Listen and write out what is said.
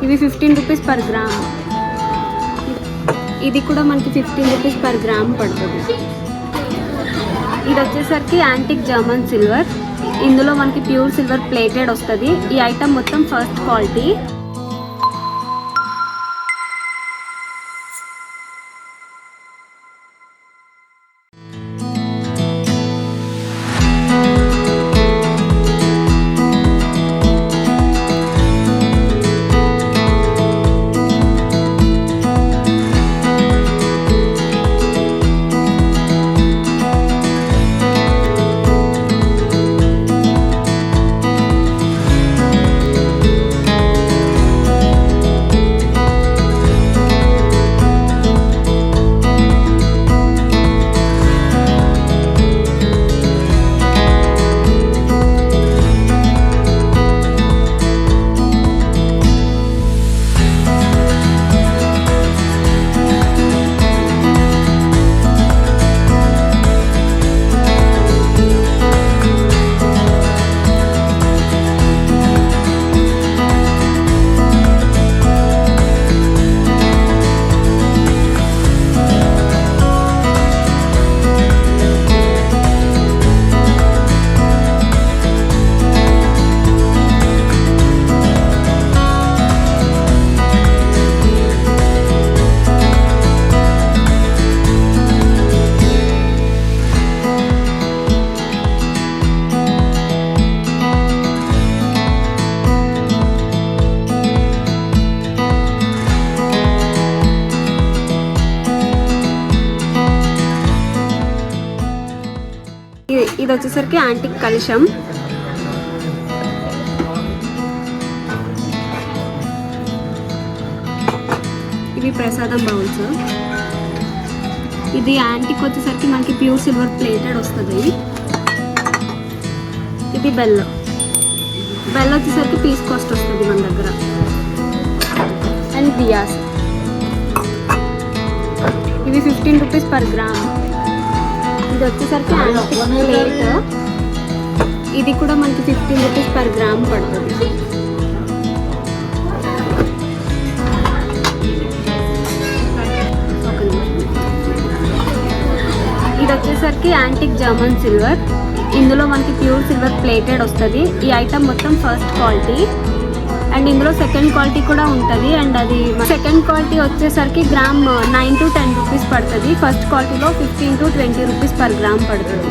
ఇవి 15 rupees per gram. ఇది కూడా మనకి 15 రూపీస్ పర్ గ్రామ్ పడుతుంది. ఇది వచ్చేసరికి యాంటిక్ జర్మన్ సిల్వర్. ఇందులో మనకి ప్యూర్ సిల్వర్ ప్లేటెడ్ వస్తుంది. ఈ ఐటమ్ మొత్తం ఫస్ట్ క్వాలిటీ. ఇది వచ్చేసరికి యాంటిక్ కలశం. ఇవి ప్రసాదం బౌల్స్. ఇది యాంటిక్ వచ్చేసరికి మనకి ప్యూర్ సిల్వర్ ప్లేటెడ్ వస్తుంది. ఇది బెల్ వచ్చేసరికి పీస్ కాస్ట్ వస్తుంది మన దగ్గర. అండ్ దియాస్ ఇవి 15 రూపీస్ పర్ గ్రామ్. ఇది వచ్చేసరికి యాంటిక్ ప్లేట్. ఇది కూడా మనకి 15 రూపీస్ పర్ గ్రామ్ పడుతుంది. ఇది వచ్చేసరికి యాంటిక్ జర్మన్ సిల్వర్. ఇందులో మనకి ప్యూర్ సిల్వర్ ప్లేటెడ్ వస్తుంది. ఈ ఐటమ్ మొత్తం ఫస్ట్ క్వాలిటీ. అండ్ ఇందులో సెకండ్ క్వాలిటీ కూడా ఉంటుంది. అండ్ అది సెకండ్ క్వాలిటీ వచ్చేసరికి గ్రామ్ 9 to 10 రూపీస్ పడుతుంది. ఫస్ట్ క్వాలిటీలో 15 to 20 రూపీస్ పర్ గ్రామ్ పడుతుంది.